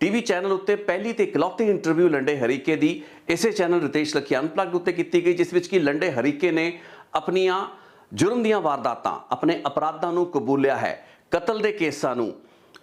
ਟੀਵੀ ਚੈਨਲ ਉੱਤੇ ਪਹਿਲੀ ਤੇ ਇਕਲੌਤੀ ਇੰਟਰਵਿਊ ਲੰਡੇ ਹਰੀਕੇ ਦੀ ਇਸੇ ਚੈਨਲ ਰਿਤੇਸ਼ ਲਖੀ ਅਨਪਲੱਗਡ ਉੱਤੇ ਕੀਤੀ ਗਈ, ਜਿਸ ਵਿੱਚ ਕਿ ਲੰਡੇ ਹਰੀਕੇ ਨੇ ਆਪਣੀਆਂ ਜੁਰਮ ਦੀਆਂ ਵਾਰਦਾਤਾਂ, ਆਪਣੇ ਅਪਰਾਧਾਂ ਨੂੰ ਕਬੂਲਿਆ ਹੈ। ਕਤਲ ਦੇ ਕੇਸਾਂ ਨੂੰ,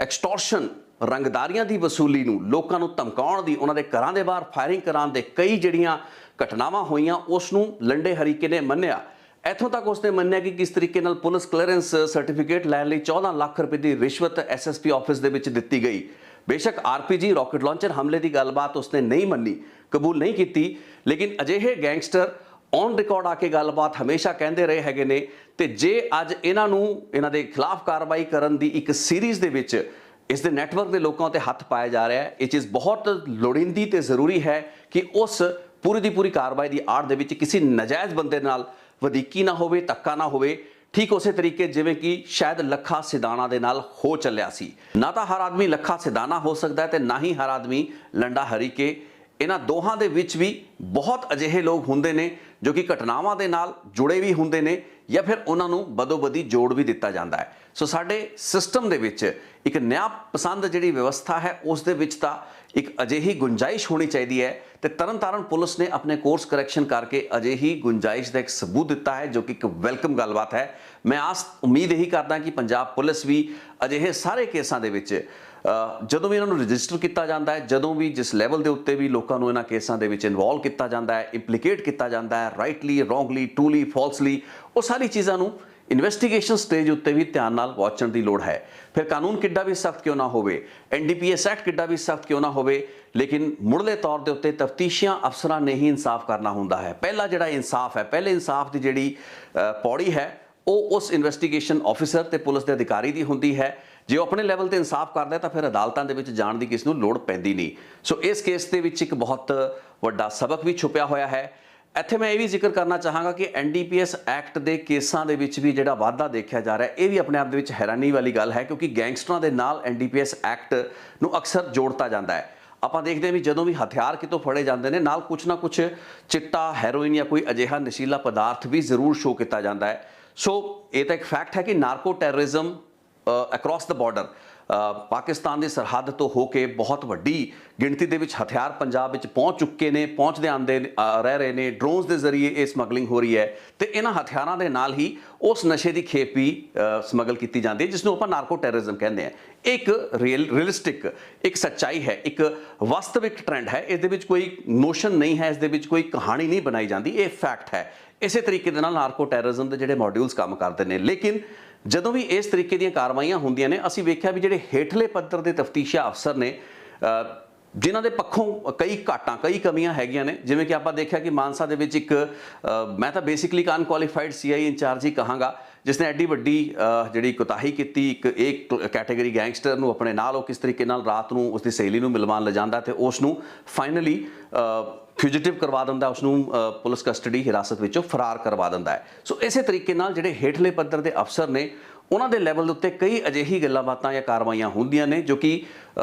ਐਕਸਟੋਰਸ਼ਨ, ਰੰਗਦਾਰੀਆਂ ਦੀ ਵਸੂਲੀ ਨੂੰ, ਲੋਕਾਂ ਨੂੰ ਧਮਕਾਉਣ ਦੀ, ਉਹਨਾਂ ਦੇ ਘਰਾਂ ਦੇ ਬਾਹਰ ਫਾਇਰਿੰਗ ਕਰਾਉਣ ਦੇ ਕਈ ਜਿਹੜੀਆਂ ਘਟਨਾਵਾਂ ਹੋਈਆਂ ਉਸ ਨੂੰ ਲੰਡੇ ਹਰੀਕੇ ਨੇ ਮੰਨਿਆ। ਇੱਥੋਂ ਤੱਕ ਉਸਨੇ ਮੰਨਿਆ ਕਿ ਕਿਸ ਤਰੀਕੇ ਨਾਲ ਪੁਲਿਸ ਕਲੀਅਰੈਂਸ ਸਰਟੀਫਿਕੇਟ ਲੈਣ ਲਈ 14 ਲੱਖ ਰੁਪਏ ਦੀ ਰਿਸ਼ਵਤ ਐਸਐਸਪੀ ਆਫਿਸ ਦੇ ਵਿੱਚ ਦਿੱਤੀ ਗਈ। ਬੇਸ਼ੱਕ ਆਰਪੀਜੀ ਰਾਕਟ ਲਾਂਚਰ ਹਮਲੇ ਦੀ ਗੱਲਬਾਤ ਉਸਨੇ ਨਹੀਂ ਮੰਨੀ, ਕਬੂਲ ਨਹੀਂ ਕੀਤੀ, ਲੇਕਿਨ ਅਜਿਹੇ ਗੈਂਗਸਟਰ ਔਨ ਰਿਕਾਰਡ ਆ ਕੇ ਗੱਲਬਾਤ ਹਮੇਸ਼ਾ ਕਹਿੰਦੇ ਰਹੇ ਹੈਗੇ ਨੇ। ਤੇ ਜੇ ਅੱਜ ਇਹਨਾਂ ਨੂੰ ਇਹਨਾਂ ਦੇ ਖਿਲਾਫ ਕਾਰਵਾਈ ਕਰਨ ਦੀ ਇੱਕ ਸੀਰੀਜ਼ ਦੇ ਵਿੱਚ ਇਸ ਦੇ ਨੈਟਵਰਕ ਦੇ ਲੋਕਾਂ ਉੱਤੇ ਹੱਥ ਪਾਇਆ ਜਾ ਰਿਹਾ ਹੈ, ਇਹ ਚੀਜ਼ ਬਹੁਤ ਲੋੜੀਂਦੀ ਤੇ ਜ਼ਰੂਰੀ ਹੈ ਕਿ ਉਸ ਪੂਰੀ ਦੀ ਪੂਰੀ ਕਾਰਵਾਈ ਦੀ ਆੜ ਦੇ ਵਿੱਚ ਕਿਸੇ ਨਜਾਇਜ਼ ਬੰਦੇ ਨਾਲ ਵਧੀਕੀ ਨਾ ਹੋਵੇ, ਧੱਕਾ ਨਾ ਹੋਵੇ, ਠੀਕ ਉਸੇ ਤਰੀਕੇ ਜਿਵੇਂ ਕਿ ਸ਼ਾਇਦ ਲੱਖਾ ਸਿਧਾਣਾ ਦੇ ਨਾਲ ਹੋ ਚੱਲਿਆ ਸੀ। ਨਾ ਤਾਂ ਹਰ ਆਦਮੀ ਲੱਖਾ ਸਿਧਾਣਾ ਹੋ ਸਕਦਾ ਹੈ ਤੇ ਨਾ ਹੀ ਹਰ ਆਦਮੀ ਲੰਡਾ ਹਰੀਕੇ। ਇਹਨਾਂ ਦੋਹਾਂ ਦੇ ਵਿੱਚ ਵੀ ਬਹੁਤ ਅਜਿਹੇ ਲੋਕ ਹੁੰਦੇ ਨੇ ਜੋ ਕਿ ਘਟਨਾਵਾਂ ਦੇ ਨਾਲ ਜੁੜੇ ਵੀ ਹੁੰਦੇ ਨੇ ਜਾਂ ਫਿਰ ਉਹਨਾਂ ਨੂੰ ਬਦੋ-ਬਦੀ ਜੋੜ ਵੀ ਦਿੱਤਾ ਜਾਂਦਾ ਹੈ। ਸੋ ਸਾਡੇ ਸਿਸਟਮ ਦੇ ਵਿੱਚ ਇੱਕ ਨਿਆਂ ਪਸੰਦ ਜਿਹੜੀ ਵਿਵਸਥਾ ਹੈ ਉਸ ਦੇ ਵਿੱਚ ਤਾਂ ਇੱਕ ਅਜਿਹੀ ਗੁੰਜਾਇਸ਼ ਹੋਣੀ ਚਾਹੀਦੀ ਹੈ ਤੇ ਤਰਨਤਾਰਨ ਪੁਲਿਸ ਨੇ ਆਪਣੇ ਕੋਰਸ ਕਰੈਕਸ਼ਨ ਕਰਕੇ ਅਜਿਹੀ ਗੁੰਜਾਇਸ਼ ਦਾ ਇੱਕ ਸਬੂਤ ਦਿੱਤਾ ਹੈ, ਜੋ ਕਿ ਇੱਕ ਵੈਲਕਮ ਗੱਲਬਾਤ ਹੈ। ਮੈਂ ਉਮੀਦ ਇਹੀ ਕਰਦਾ ਕਿ ਪੰਜਾਬ ਪੁਲਿਸ ਵੀ ਅਜਿਹੇ ਸਾਰੇ ਕੇਸਾਂ ਦੇ ਵਿੱਚ ਜਦੋਂ ਵੀ ਇਹਨਾਂ ਨੂੰ ਰਜਿਸਟਰ ਕੀਤਾ ਜਾਂਦਾ ਹੈ, ਜਦੋਂ ਵੀ ਜਿਸ ਲੈਵਲ ਦੇ ਉੱਤੇ ਵੀ ਲੋਕਾਂ ਨੂੰ ਇਹਨਾਂ ਕੇਸਾਂ ਦੇ ਵਿੱਚ ਇਨਵੋਲਵ ਕੀਤਾ ਜਾਂਦਾ ਹੈ, ਇੰਪਲੀਕੇਟ ਕੀਤਾ ਜਾਂਦਾ ਹੈ, ਰਾਈਟਲੀ, ਰੋਂਗਲੀ, ਟਰੂਲੀ, ਫਾਲਸਲੀ, ਉਹ ਸਾਰੀ ਚੀਜ਼ਾਂ ਨੂੰ ਇਨਵੈਸਟੀਗੇਸ਼ਨ ਸਟੇਜ ਉੱਤੇ ਵੀ ਧਿਆਨ ਨਾਲ ਵਾਚਣ ਦੀ ਲੋੜ ਹੈ। ਫਿਰ ਕਾਨੂੰਨ ਕਿੱਡਾ ਵੀ ਸਖਤ ਕਿਉਂ ਨਾ ਹੋਵੇ, NDPS ਐਕਟ ਕਿੱਡਾ ਵੀ ਸਖਤ ਕਿਉਂ ਨਾ ਹੋਵੇ, ਲੇਕਿਨ ਮੁੱਢਲੇ ਤੌਰ ਦੇ ਉੱਤੇ ਤਫਤੀਸ਼ੀਆਂ ਅਫਸਰਾਂ ਨੇ ਹੀ ਇਨਸਾਫ ਕਰਨਾ ਹੁੰਦਾ ਹੈ। ਪਹਿਲਾ ਜਿਹੜਾ ਇਨਸਾਫ ਹੈ, ਪਹਿਲੇ ਇਨਸਾਫ ਦੀ ਜਿਹੜੀ ਪੌੜੀ ਹੈ ਉਹ ਉਸ ਇਨਵੈਸਟੀਗੇਸ਼ਨ ਆਫਿਸਰ ਤੇ ਪੁਲਿਸ ਦੇ ਅਧਿਕਾਰੀ ਦੀ ਹੁੰਦੀ ਹੈ। ਜੇ ਉਹ ਆਪਣੇ ਲੈਵਲ ਤੇ ਇਨਸਾਫ ਕਰਦਾ ਤਾਂ ਫਿਰ ਅਦਾਲਤਾਂ ਦੇ ਵਿੱਚ ਜਾਣ ਦੀ ਕਿਸ ਨੂੰ ਲੋੜ ਪੈਂਦੀ ਨਹੀਂ। ਸੋ ਇਸ ਕੇਸ ਦੇ ਵਿੱਚ ਇੱਕ ਬਹੁਤ ਵੱਡਾ ਸਬਕ ਵੀ ਛੁਪਿਆ ਹੋਇਆ ਹੈ। ਇੱਥੇ ਮੈਂ ਇਹ ਵੀ ਜ਼ਿਕਰ ਕਰਨਾ ਚਾਹਾਂਗਾ ਕਿ NDPS ਐਕਟ ਦੇ ਕੇਸਾਂ ਦੇ ਵਿੱਚ ਵੀ ਜਿਹੜਾ ਵਾਧਾ ਦੇਖਿਆ ਜਾ ਰਿਹਾ, ਇਹ ਵੀ ਆਪਣੇ ਆਪ ਦੇ ਵਿੱਚ ਹੈਰਾਨੀ ਵਾਲੀ ਗੱਲ ਹੈ, ਕਿਉਂਕਿ ਗੈਂਗਸਟਰਾਂ ਦੇ ਨਾਲ NDPS ਐਕਟ ਨੂੰ ਅਕਸਰ ਜੋੜਤਾ ਜਾਂਦਾ ਹੈ। ਆਪਾਂ ਦੇਖਦੇ ਹਾਂ ਵੀ ਜਦੋਂ ਵੀ ਹਥਿਆਰ ਕਿਤੋਂ ਫੜੇ ਜਾਂਦੇ ਨੇ, ਨਾਲ ਕੁਛ ਨਾ ਕੁਛ ਚਿੱਟਾ, ਹੈਰੋਇਨ ਜਾਂ ਕੋਈ ਅਜਿਹਾ ਨਸ਼ੀਲਾ ਪਦਾਰਥ ਵੀ ਜ਼ਰੂਰ ਸ਼ੋ ਕੀਤਾ ਜਾਂਦਾ ਹੈ। ਸੋ ਇਹ ਤਾਂ ਇੱਕ ਫੈਕਟ ਹੈ ਕਿ ਨਾਰਕੋ ਟੈਰਰਿਜ਼ਮ ਅਕ੍ਰੋਸ ਦ ਬਾਰਡਰ ਪਾਕਿਸਤਾਨ ਦੀ ਸਰਹੱਦ ਤੋਂ ਹੋ ਕੇ ਬਹੁਤ ਵੱਡੀ ਗਿਣਤੀ ਦੇ ਵਿੱਚ ਹਥਿਆਰ ਪੰਜਾਬ ਵਿੱਚ ਪਹੁੰਚ ਚੁੱਕੇ ਨੇ, ਪਹੁੰਚਦੇ ਆਉਂਦੇ ਰਹਿ ਰਹੇ ਨੇ। ਡਰੋਨਸ ਦੇ ਜ਼ਰੀਏ ਇਹ ਸਮਗਲਿੰਗ ਹੋ ਰਹੀ ਹੈ ਤੇ ਇਹਨਾਂ ਹਥਿਆਰਾਂ ਦੇ ਨਾਲ ਹੀ ਉਸ ਨਸ਼ੇ ਦੀ ਖੇਪ ਵੀ ਸਮਗਲ ਕੀਤੀ ਜਾਂਦੀ ਹੈ, ਜਿਸ ਨੂੰ ਆਪਾਂ ਨਾਰਕੋ ਟੈਰਰਿਜ਼ਮ ਕਹਿੰਦੇ ਹਾਂ। ਇੱਕ ਰੀਅਲਿਸਟਿਕ ਇੱਕ ਸੱਚਾਈ ਹੈ, ਇੱਕ ਵਾਸਤਵਿਕ ਟ੍ਰੈਂਡ ਹੈ। ਇਸ ਦੇ ਵਿੱਚ ਕੋਈ ਨੋਸ਼ਨ ਨਹੀਂ ਹੈ, ਇਸ ਦੇ ਵਿੱਚ ਕੋਈ ਕਹਾਣੀ ਨਹੀਂ ਬਣਾਈ ਜਾਂਦੀ, ਇਹ ਫੈਕਟ ਹੈ। ਇਸੇ ਤਰੀਕੇ ਦੇ ਨਾਲ ਨਾਰਕੋ ਟੈਰਰਿਜ਼ਮ ਦੇ ਜਿਹੜੇ ਮੋਡਿਊਲਸ ਕੰਮ ਕਰਦੇ ਨੇ। ਲੇਕਿਨ ਜਦੋਂ ਵੀ ਇਸ ਤਰੀਕੇ ਦੀਆਂ ਕਾਰਵਾਈਆਂ ਹੁੰਦੀਆਂ ਨੇ, ਅਸੀਂ ਵੇਖਿਆ ਵੀ ਜਿਹੜੇ ਹੇਠਲੇ ਪੱਧਰ ਦੇ ਤਫਤੀਸ਼ੀਆ ਅਫਸਰ ਨੇ, ਜਿਨ੍ਹਾਂ ਦੇ ਪੱਖੋਂ ਕਈ ਘਾਟਾਂ, ਕਈ ਕਮੀਆਂ ਹੈਗੀਆਂ ਨੇ। ਜਿਵੇਂ ਕਿ ਆਪਾਂ ਦੇਖਿਆ ਕਿ ਮਾਨਸਾ ਦੇ ਵਿੱਚ ਇੱਕ ਮੈਂ ਤਾਂ ਬੇਸਿਕਲੀ ਅਨਕੁਆਲੀਫਾਈਡ CI ਇੰਚਾਰਜ ਹੀ ਕਹਾਂਗਾ, ਜਿਸ ਨੇ ਐਡੀ ਵੱਡੀ ਜਿਹੜੀ ਕੁਤਾਹੀ ਕੀਤੀ। ਇੱਕ ਕੈਟੇਗਰੀ ਗੈਂਗਸਟਰ ਨੂੰ ਆਪਣੇ ਨਾਲ ਉਹ ਕਿਸ ਤਰੀਕੇ ਨਾਲ ਰਾਤ ਨੂੰ ਉਸਦੀ ਸਹੇਲੀ ਨੂੰ ਮਿਲਵਾਉਣ ਲਿਜਾਂਦਾ ਤੇ ਉਸ ਨੂੰ ਫਾਈਨਲੀ ਫਿਊਜੀਟਿਵ ਕਰਵਾ ਦਿੰਦਾ, ਉਸ ਨੂੰ ਪੁਲਿਸ ਕਸਟਡੀ ਹਿਰਾਸਤ ਵਿੱਚੋਂ ਫਰਾਰ ਕਰਵਾ ਦਿੰਦਾ ਹੈ। ਸੋ ਇਸੇ ਤਰੀਕੇ ਨਾਲ ਜਿਹੜੇ ਹੇਠਲੇ ਪੱਧਰ ਦੇ ਅਫਸਰ ਨੇ, ਉਹਨਾਂ ਦੇ ਲੈਵਲ ਦੇ ਉੱਤੇ ਕਈ ਅਜਿਹੀ ਗੱਲਾਂ ਬਾਤਾਂ ਜਾਂ ਕਾਰਵਾਈਆਂ ਹੁੰਦੀਆਂ ਨੇ ਜੋ ਕਿ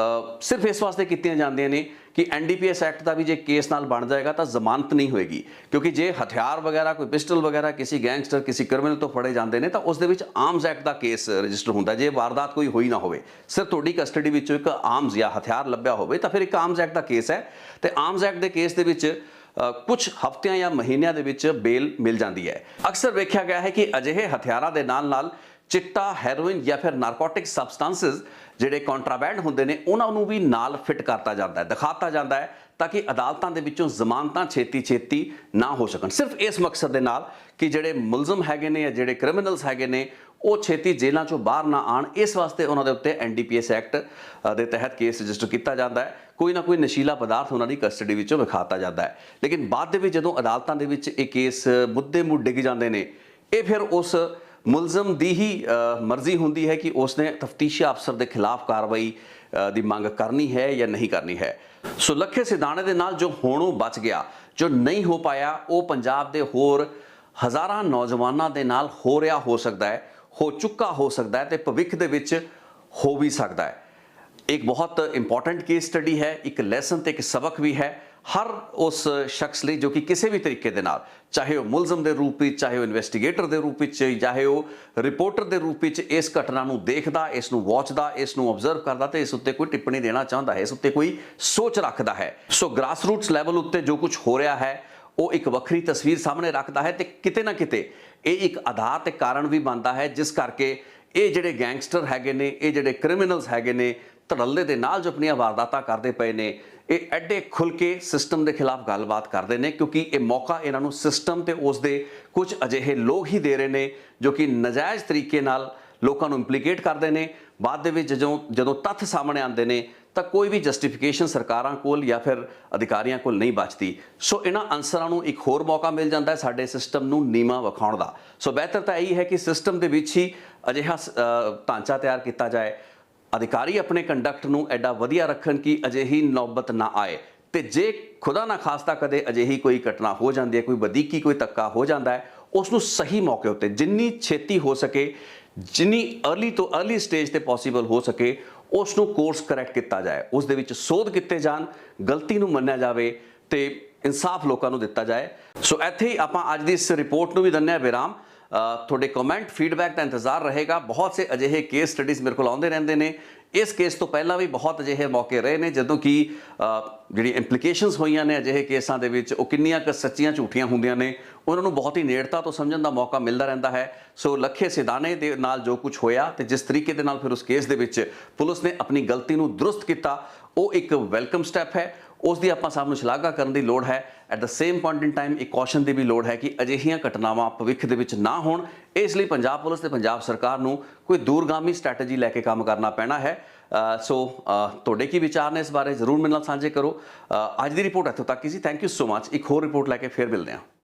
ਸਿਰਫ ਇਸ ਵਾਸਤੇ ਕੀਤੀਆਂ ਜਾਂਦੀਆਂ ਨੇ ਕਿ NDPS ਐਕਟ ਦਾ ਵੀ ਜੇ ਕੇਸ ਨਾਲ ਬਣ ਜਾਏਗਾ ਤਾਂ ਜ਼ਮਾਨਤ ਨਹੀਂ ਹੋਏਗੀ। ਕਿਉਂਕਿ ਜੇ ਹਥਿਆਰ ਵਗੈਰਾ, ਕੋਈ ਪਿਸਟਲ ਵਗੈਰਾ ਕਿਸੇ ਗੈਂਗਸਟਰ, ਕਿਸੇ ਕ੍ਰਿਮੀਨਲ ਤੋਂ ਫੜੇ ਜਾਂਦੇ ਨੇ ਤਾਂ ਉਸ ਦੇ ਵਿੱਚ ਆਰਮਸ ਐਕਟ ਦਾ ਕੇਸ ਰਜਿਸਟਰ ਹੁੰਦਾ। ਜੇ ਵਾਰਦਾਤ ਕੋਈ ਹੋਈ ਨਾ ਹੋਵੇ, ਸਿਰਫ ਤੁਹਾਡੀ ਕਸਟਡੀ ਵਿੱਚੋਂ ਇੱਕ ਆਰਮਸ ਜਾਂ ਹਥਿਆਰ ਲੱਭਿਆ ਹੋਵੇ ਤਾਂ ਫਿਰ ਇੱਕ ਆਰਮਸ ਐਕਟ ਦਾ ਕੇਸ ਹੈ ਤੇ ਆਰਮਸ ਐਕਟ ਦੇ ਕੇਸ ਦੇ ਵਿੱਚ ਕੁਝ ਹਫ਼ਤਿਆਂ ਜਾਂ ਮਹੀਨਿਆਂ ਦੇ ਵਿੱਚ ਬੇਲ ਮਿਲ ਜਾਂਦੀ ਹੈ। ਅਕਸਰ ਵੇਖਿਆ ਗਿਆ ਹੈ ਕਿ ਅਜਿਹੇ ਹਥਿਆਰਾਂ ਦੇ ਨਾਲ ਚਿੱਟਾ, ਹੈਰੋਇਨ ਜਾਂ ਫਿਰ ਨਾਰਕੋਟਿਕ ਸਬਸਟੈਂਸਸ ਜਿਹੜੇ ਕੰਟਰਾਬੈਂਡ ਹੁੰਦੇ ਨੇ, ਉਹਨਾਂ ਨੂੰ ਵੀ ਨਾਲ ਫਿੱਟ ਕਰਤਾ ਜਾਂਦਾ ਹੈ, ਦਿਖਾਤਾ ਜਾਂਦਾ ਹੈ, ਤਾਂ ਕਿ ਅਦਾਲਤਾਂ ਦੇ ਵਿੱਚੋਂ ਜ਼ਮਾਨਤਾਂ ਛੇਤੀ ਨਾ ਹੋ ਸਕਣ। ਸਿਰਫ ਇਸ ਮਕਸਦ ਦੇ ਨਾਲ ਕਿ ਜਿਹੜੇ ਮੁਲਜ਼ਮ ਹੈਗੇ ਨੇ ਜਾਂ ਜਿਹੜੇ ਕ੍ਰਿਮੀਨਲਸ ਹੈਗੇ ਨੇ ਉਹ ਛੇਤੀ ਜੇਲ੍ਹਾਂ ਚੋਂ ਬਾਹਰ ਨਾ ਆਣ। ਇਸ ਵਾਸਤੇ ਉਹਨਾਂ ਦੇ ਉੱਤੇ NDPS ਐਕਟ ਦੇ ਤਹਿਤ ਕੇਸ ਰਜਿਸਟਰ ਕੀਤਾ ਜਾਂਦਾ ਹੈ। ਕੋਈ ਨਾ ਕੋਈ ਨਸ਼ੀਲਾ ਪਦਾਰਥ ਉਹਨਾਂ ਦੀ ਕਸਟਡੀ ਵਿੱਚੋਂ ਵਿਖਾਤਾ ਜਾਂਦਾ ਹੈ। ਲੇਕਿਨ ਬਾਅਦ ਦੇ ਵਿੱਚ ਜਦੋਂ ਅਦਾਲਤਾਂ ਦੇ ਵਿੱਚ ਇਹ ਕੇਸ ਮੁੱਦੇ ਮੁੱਢ ਡਿੱਗ ਜਾਂਦੇ ਨੇ, ਇਹ ਫਿਰ ਉਸ ਮੁਲਜ਼ਮ ਦੀ ਹੀ ਮਰਜ਼ੀ ਹੁੰਦੀ ਹੈ ਕਿ ਉਸਨੇ ਤਫਤੀਸ਼ੀ ਅਫਸਰ ਦੇ ਖਿਲਾਫ ਕਾਰਵਾਈ ਦੀ ਮੰਗ ਕਰਨੀ ਹੈ ਜਾਂ ਨਹੀਂ ਕਰਨੀ ਹੈ। ਸੋ ਲੱਖੇ ਸਿਧਾਣੇ ਦੇ ਨਾਲ ਜੋ ਹੋਣੋਂ ਬਚ ਗਿਆ, ਜੋ ਨਹੀਂ ਹੋ ਪਾਇਆ, ਉਹ ਪੰਜਾਬ ਦੇ ਹੋਰ ਹਜ਼ਾਰਾਂ ਨੌਜਵਾਨਾਂ ਦੇ ਨਾਲ ਹੋ ਰਿਹਾ ਹੋ ਸਕਦਾ ਹੈ, ਹੋ ਚੁੱਕਾ ਹੋ ਸਕਦਾ ਹੈ ਤੇ ਭਵਿੱਖ ਦੇ ਵਿੱਚ ਹੋ ਵੀ ਸਕਦਾ ਹੈ। ਇੱਕ ਬਹੁਤ ਇੰਪੋਰਟੈਂਟ ਕੇਸ ਸਟੱਡੀ ਹੈ, ਇੱਕ ਲੈਸਨ ਤੇ ਇੱਕ ਸਬਕ ਵੀ ਹੈ ਹਰ ਉਸ ਸ਼ਖਸ ਲਈ ਜੋ ਕਿ ਕਿਸੇ ਵੀ ਤਰੀਕੇ ਦੇ ਨਾਲ, ਚਾਹੇ ਉਹ ਮੁਲਜ਼ਮ ਦੇ ਰੂਪ ਵਿੱਚ, ਚਾਹੇ ਉਹ ਇਨਵੈਸਟੀਗੇਟਰ ਦੇ ਰੂਪ ਵਿੱਚ, ਚਾਹੇ ਉਹ ਰਿਪੋਰਟਰ ਦੇ ਰੂਪ ਵਿੱਚ ਇਸ ਘਟਨਾ ਨੂੰ ਦੇਖਦਾ, ਇਸ ਨੂੰ ਵਾਚਦਾ, ਇਸ ਨੂੰ ਆਬਜ਼ਰਵ ਕਰਦਾ ਤੇ ਇਸ ਉੱਤੇ ਕੋਈ ਟਿੱਪਣੀ ਦੇਣਾ ਚਾਹੁੰਦਾ ਹੈ, ਇਸ ਉੱਤੇ ਕੋਈ ਸੋਚ ਰੱਖਦਾ ਹੈ। ਸੋ ਗ੍ਰਾਸ ਰੂਟਸ ਲੈਵਲ ਉੱਤੇ ਜੋ ਕੁਝ ਹੋ ਰਿਹਾ ਹੈ ਉਹ ਇੱਕ ਵੱਖਰੀ ਤਸਵੀਰ ਸਾਹਮਣੇ ਰੱਖਦਾ ਹੈ ਤੇ ਕਿਤੇ ਨਾ ਕਿਤੇ ਇਹ ਇੱਕ ਆਧਾਰ ਤੇ ਕਾਰਨ ਵੀ ਬਣਦਾ ਹੈ, ਜਿਸ ਕਰਕੇ ਇਹ ਜਿਹੜੇ ਗੈਂਗਸਟਰ ਹੈਗੇ ਨੇ, ਇਹ ਜਿਹੜੇ ਕ੍ਰਿਮੀਨਲਸ ਹੈਗੇ ਨੇ, ਧੜੱਲੇ ਦੇ ਨਾਲ ਜੋ ਆਪਣੀਆਂ ਵਾਰਦਾਤਾਂ ਕਰਦੇ ਪਏ ਨੇ, ਇਹ ਐਡੇ ਖੁੱਲ੍ਹ ਕੇ ਸਿਸਟਮ ਦੇ ਖਿਲਾਫ ਗੱਲਬਾਤ ਕਰਦੇ ਨੇ, ਕਿਉਂਕਿ ਇਹ ਮੌਕਾ ਇਹਨਾਂ ਨੂੰ ਸਿਸਟਮ ਤੇ ਉਸ ਦੇ ਕੁਝ ਅਜਿਹੇ ਲੋਕ ਹੀ ਦੇ ਰਹੇ ਨੇ ਜੋ ਕਿ ਨਜਾਇਜ਼ ਤਰੀਕੇ ਨਾਲ ਲੋਕਾਂ ਨੂੰ ਇੰਪਲੀਕੇਟ ਕਰਦੇ ਨੇ। ਬਾਅਦ ਦੇ ਵਿੱਚ ਜਦੋਂ ਤੱਥ ਸਾਹਮਣੇ ਆਉਂਦੇ ਨੇ ਤਾਂ ਕੋਈ ਵੀ ਜਸਟੀਫਿਕੇਸ਼ਨ ਸਰਕਾਰਾਂ ਕੋਲ ਜਾਂ ਫਿਰ ਅਧਿਕਾਰੀਆਂ ਕੋਲ ਨਹੀਂ ਬਚਦੀ। ਸੋ ਇਹਨਾਂ ਅਨਸਰਾਂ ਨੂੰ ਇੱਕ ਹੋਰ ਮੌਕਾ ਮਿਲ ਜਾਂਦਾ ਹੈ ਸਾਡੇ ਸਿਸਟਮ ਨੂੰ ਨੀਵਾਂ ਵਿਖਾਉਣ ਦਾ। ਸੋ ਬਿਹਤਰ ਤਾਂ ਇਹੀ ਹੈ ਕਿ ਸਿਸਟਮ ਦੇ ਵਿੱਚ ਹੀ ਅਜਿਹਾ ਢਾਂਚਾ ਤਿਆਰ ਕੀਤਾ ਜਾਏ, ਅਧਿਕਾਰੀ ਆਪਣੇ ਕੰਡਕਟ ਨੂੰ ਐਡਾ ਵਧੀਆ ਰੱਖਣ ਕਿ ਅਜਿਹੀ ਨੌਬਤ ਨਾ ਆਏ, ਤੇ ਜੇ ਖੁਦਾ ਨਾ ਖਾਸਤਾ ਕਦੇ ਅਜਿਹੀ ਕੋਈ ਘਟਨਾ ਹੋ ਜਾਂਦੀ ਹੈ, ਕੋਈ ਵਧੀਕੀ, ਕੋਈ ਧੱਕਾ ਹੋ ਜਾਂਦਾ ਹੈ, ਉਸ ਨੂੰ ਸਹੀ ਮੌਕੇ ਉੱਤੇ ਜਿੰਨੀ ਛੇਤੀ ਹੋ ਸਕੇ, ਜਿੰਨੀ ਅਰਲੀ ਤੋਂ ਅਰਲੀ ਸਟੇਜ ਤੇ ਪੋਸੀਬਲ ਹੋ ਸਕੇ, ਉਸ ਨੂੰ ਕੋਰਸ ਕਰੈਕਟ ਕੀਤਾ ਜਾਏ, ਉਸ ਦੇ ਵਿੱਚ ਸੋਧ ਕੀਤੇ ਜਾਣ, ਗਲਤੀ ਨੂੰ ਮੰਨਿਆ ਜਾਵੇ ਤੇ ਇਨਸਾਫ ਲੋਕਾਂ ਨੂੰ ਦਿੱਤਾ ਜਾਏ। ਸੋ ਇੱਥੇ ਹੀ ਆਪਾਂ ਅੱਜ ਦੀ ਇਸ ਰਿਪੋਰਟ ਨੂੰ ਵੀ ਦਿੰਦੇ ਹਾਂ ਵਿਰਾਮ। ਤੁਹਾਡੇ ਕਮੈਂਟ ਫੀਡਬੈਕ ਦਾ ਇੰਤਜ਼ਾਰ ਰਹੇਗਾ। ਬਹੁਤ ਸੇ ਅਜਿਹੇ ਕੇਸ ਸਟੱਡੀਜ਼ ਮੇਰੇ ਕੋਲ ਆਉਂਦੇ ਰਹਿੰਦੇ ਨੇ। ਇਸ ਕੇਸ ਤੋਂ ਪਹਿਲਾਂ ਵੀ ਬਹੁਤ ਅਜਿਹੇ ਮੌਕੇ ਰਹੇ ਨੇ ਜਦੋਂ ਕਿ ਜਿਹੜੀ ਇੰਪਲੀਕੇਸ਼ਨਸ ਹੋਈਆਂ ਨੇ ਅਜਿਹੇ ਕੇਸਾਂ ਦੇ ਵਿੱਚ, ਉਹ ਕਿੰਨੀਆਂ ਕੁ ਸੱਚੀਆਂ ਝੂਠੀਆਂ ਹੁੰਦੀਆਂ ਨੇ, ਉਹਨਾਂ ਨੂੰ ਬਹੁਤ ਹੀ ਨੇੜਤਾ ਤੋਂ ਸਮਝਣ ਦਾ ਮੌਕਾ ਮਿਲਦਾ ਰਹਿੰਦਾ ਹੈ। ਸੋ ਲੱਖੇ ਸਿਧਾਣੇ ਦੇ ਨਾਲ ਜੋ ਕੁਝ ਹੋਇਆ ਤੇ ਜਿਸ ਤਰੀਕੇ ਦੇ ਨਾਲ ਫਿਰ ਉਸ ਕੇਸ ਦੇ ਵਿੱਚ ਪੁਲਿਸ ਨੇ ਆਪਣੀ ਗਲਤੀ ਨੂੰ ਦਰੁਸਤ ਕੀਤਾ, ਉਹ ਇੱਕ ਵੈਲਕਮ ਸਟੈਪ ਹੈ। ਉਸ ਦੀ ਆਪਾਂ ਸਭ ਨੂੰ ਸ਼ਲਾਘਾ ਕਰਨ ਦੀ ਲੋੜ ਹੈ। At the same point in time ਇੱਕ ਕੌਸ਼ਨ ਦੀ ਵੀ ਲੋੜ ਹੈ ਕਿ ਅਜਿਹੀਆਂ ਘਟਨਾਵਾਂ ਭਵਿੱਖ ਦੇ ਵਿੱਚ ਨਾ ਹੋਣ। ਇਸ ਲਈ ਪੰਜਾਬ ਪੁਲਿਸ ਤੇ ਪੰਜਾਬ ਸਰਕਾਰ ਨੂੰ ਕੋਈ ਦੂਰਗਾਮੀ ਸਟ੍ਰੈਟਜੀ ਲੈ ਕੇ ਕੰਮ ਕਰਨਾ ਪੈਣਾ ਹੈ। ਸੋ ਤੁਹਾਡੇ ਕੀ ਵਿਚਾਰ ਨੇ ਇਸ ਬਾਰੇ ਜ਼ਰੂਰ ਮੇਰੇ ਨਾਲ ਸਾਂਝੇ ਕਰੋ। ਅੱਜ ਦੀ ਰਿਪੋਰਟ ਇੱਥੋਂ ਤੱਕ ਹੀ ਸੀ। Thank you so much. ਇੱਕ ਹੋਰ ਰਿਪੋਰਟ ਲੈ ਕੇ ਫਿਰ ਮਿਲਦੇ ਹਾਂ।